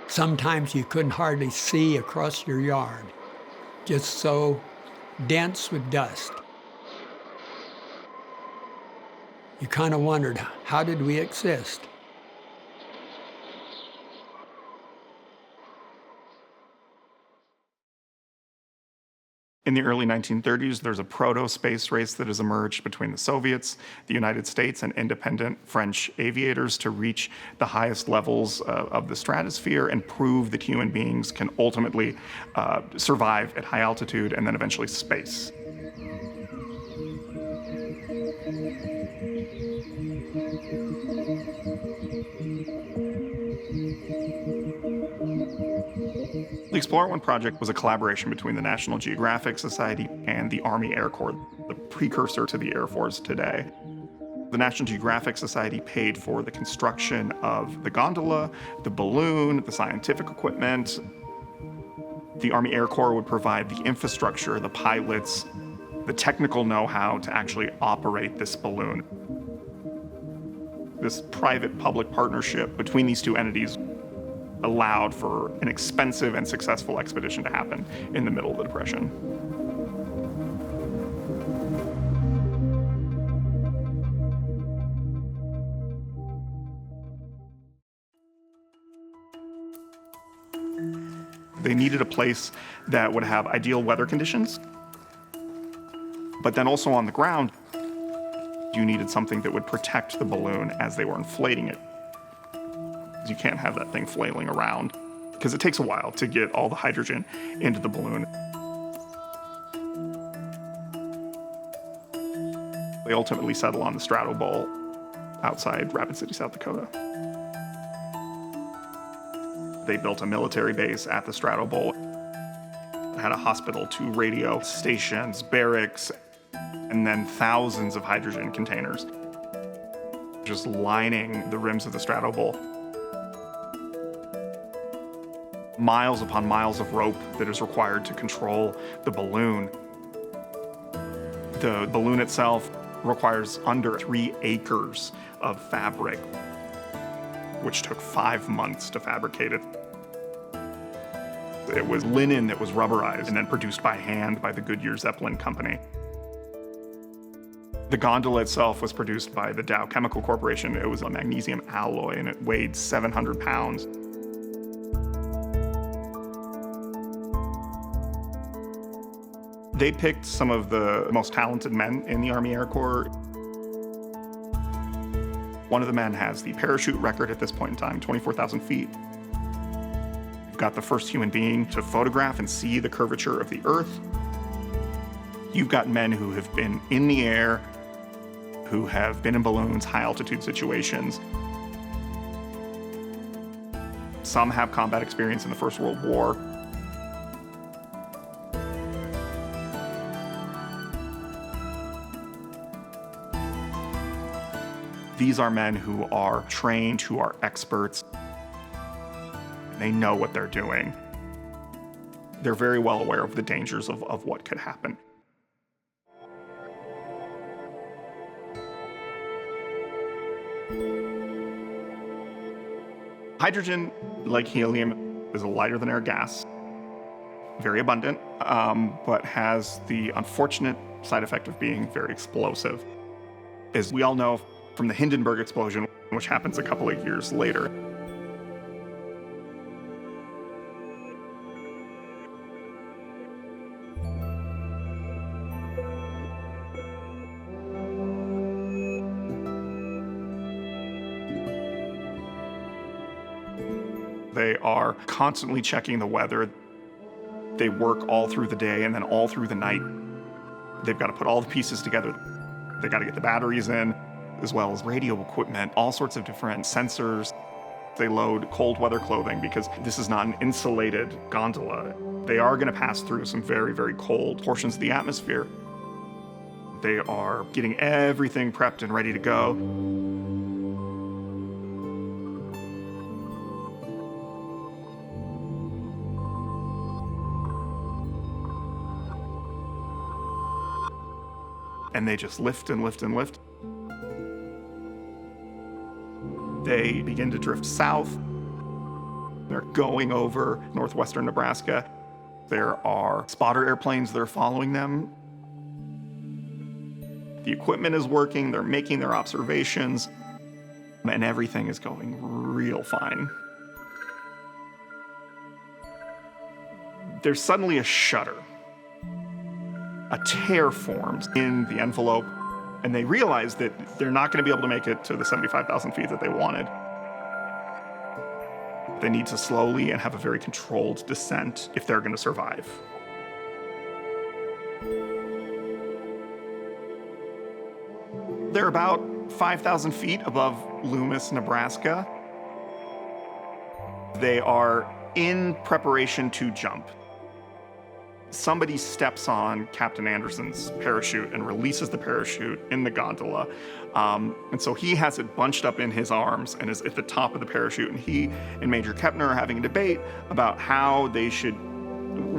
Sometimes you couldn't hardly see across your yard, just so dense with dust. You kind of wondered, how did we exist? In the early 1930s, there's a proto-space race that has emerged between the Soviets, the United States, and independent French aviators to reach the highest levels of the stratosphere and prove that human beings can ultimately survive at high altitude and then eventually space. The Explorer 1 project was a collaboration between the National Geographic Society and the Army Air Corps, the precursor to the Air Force today. The National Geographic Society paid for the construction of the gondola, the balloon, the scientific equipment. The Army Air Corps would provide the infrastructure, the pilots, the technical know-how to actually operate this balloon. This private-public partnership between these two entities allowed for an expensive and successful expedition to happen in the middle of the Depression. They needed a place that would have ideal weather conditions, but then also on the ground, you needed something that would protect the balloon as they were inflating it. You can't have that thing flailing around because it takes a while to get all the hydrogen into the balloon. They ultimately settle on the Strato Bowl outside Rapid City, South Dakota. They built a military base at the Strato Bowl. It had a hospital, 2 radio stations, barracks, and then thousands of hydrogen containers just lining the rims of the Strato Bowl. Miles upon miles of rope that is required to control the balloon. The balloon itself requires under 3 acres of fabric, which took 5 months to fabricate it. It was linen that was rubberized and then produced by hand by the Goodyear Zeppelin company. The gondola itself was produced by the Dow Chemical Corporation. It was a magnesium alloy and it weighed 700 pounds. They picked some of the most talented men in the Army Air Corps. One of the men has the parachute record at this point in time, 24,000 feet. You've got the first human being to photograph and see the curvature of the Earth. You've got men who have been in the air, who have been in balloons, high altitude situations. Some have combat experience in the First World War. These are men who are trained, who are experts. They know what they're doing. They're very well aware of the dangers of what could happen. Hydrogen, like helium, is a lighter than air gas, very abundant, but has the unfortunate side effect of being very explosive. As we all know from the Hindenburg explosion, which happens a couple of years later. They are constantly checking the weather. They work all through the day and then all through the night. They've got to put all the pieces together. They got to get the batteries in, as well as radio equipment, all sorts of different sensors. They load cold weather clothing because this is not an insulated gondola. They are going to pass through some very, very cold portions of the atmosphere. They are getting everything prepped and ready to go. And they just lift and lift and lift. They begin to drift south. They're going over northwestern Nebraska. There are spotter airplanes that are following them. The equipment is working, they're making their observations, and everything is going real fine. There's suddenly a shudder. A tear forms in the envelope, and they realize that they're not going to be able to make it to the 75,000 feet that they wanted. They need to slowly and have a very controlled descent if they're going to survive. They're about 5,000 feet above Loomis, Nebraska. They are in preparation to jump. Somebody steps on Captain Anderson's parachute and releases the parachute in the gondola. And so he has it bunched up in his arms and is at the top of the parachute. And he and Major Kepner are having a debate about how they should,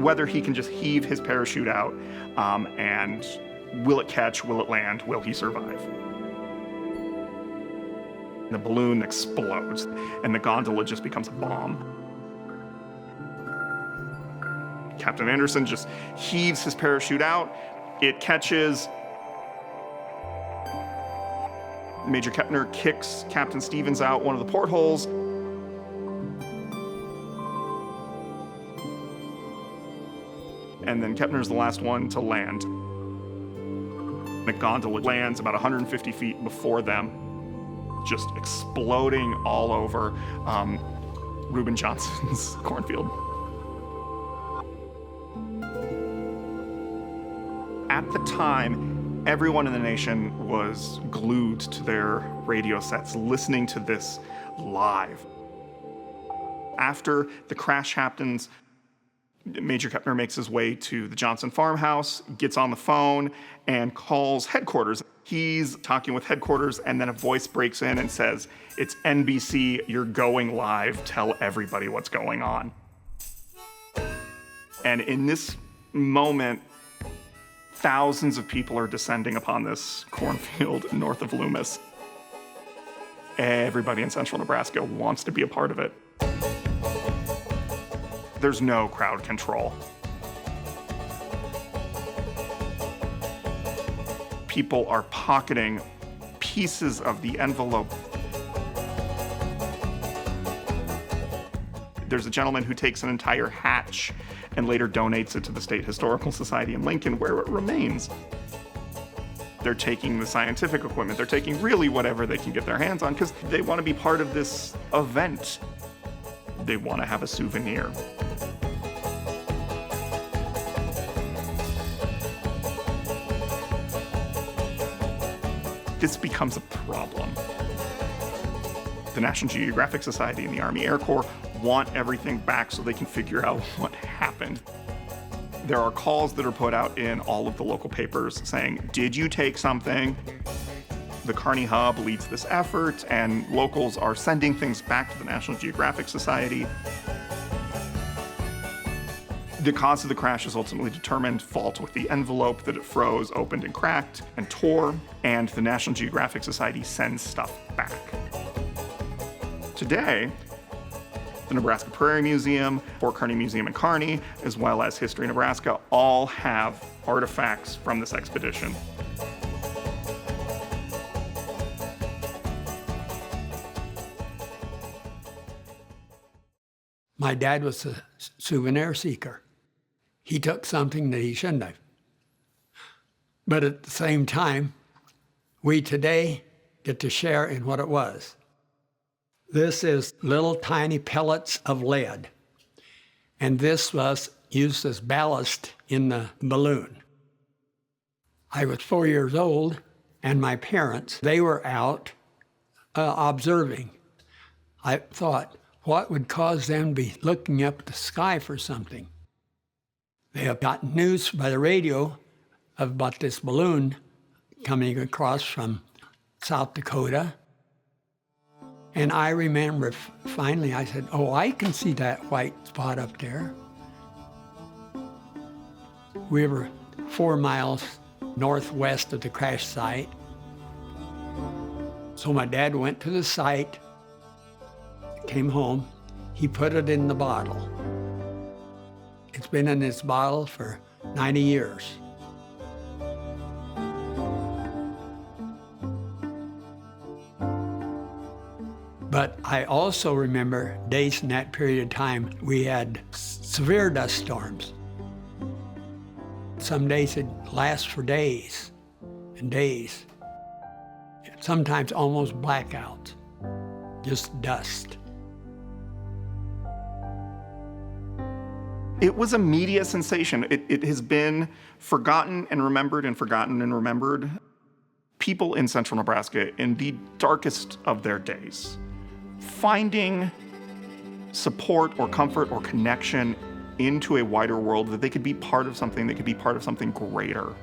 whether he can just heave his parachute out, and will it catch, will it land, will he survive? The balloon explodes and the gondola just becomes a bomb. Captain Anderson just heaves his parachute out. It catches. Major Kepner kicks Captain Stevens out one of the portholes. And then Kepner's the last one to land. The gondola lands about 150 feet before them, just exploding all over Reuben Johnson's cornfield. At the time, everyone in the nation was glued to their radio sets, listening to this live. After the crash happens, Major Kepner makes his way to the Johnson farmhouse, gets on the phone, and calls headquarters. He's talking with headquarters, and then a voice breaks in and says, "It's NBC, you're going live, tell everybody what's going on." And in this moment, thousands of people are descending upon this cornfield north of Loomis. Everybody in central Nebraska wants to be a part of it. There's no crowd control. People are pocketing pieces of the envelope. There's a gentleman who takes an entire hatch and later donates it to the State Historical Society in Lincoln, where it remains. They're taking the scientific equipment. They're taking really whatever they can get their hands on because they want to be part of this event. They want to have a souvenir. This becomes a problem. The National Geographic Society and the Army Air Corps want everything back so they can figure out what happened. There are calls that are put out in all of the local papers saying, "Did you take something?" The Kearney Hub leads this effort, and locals are sending things back to the National Geographic Society. The cause of the crash is ultimately determined, fault with the envelope, that it froze, opened and cracked and tore, and the National Geographic Society sends stuff back. Today, the Nebraska Prairie Museum, Fort Kearney Museum in Kearney, as well as History Nebraska, all have artifacts from this expedition. My dad was a souvenir seeker. He took something that he shouldn't have. But at the same time, we today get to share in what it was. This is little tiny pellets of lead. And this was used as ballast in the balloon. I was 4 years old, and my parents, they were out observing. I thought, what would cause them to be looking up at the sky for something? They have gotten news by the radio about this balloon coming across from South Dakota. And I remember finally I said, "Oh, I can see that white spot up there." We were 4 miles northwest of the crash site. So my dad went to the site, came home, he put it in the bottle. It's been in this bottle for 90 years. But I also remember days in that period of time we had severe dust storms. Some days it lasts for days and days. Sometimes almost blackouts, just dust. It was a media sensation. It has been forgotten and remembered and forgotten and remembered. People in central Nebraska, in the darkest of their days, finding support or comfort or connection into a wider world, that they could be part of something, they could be part of something greater.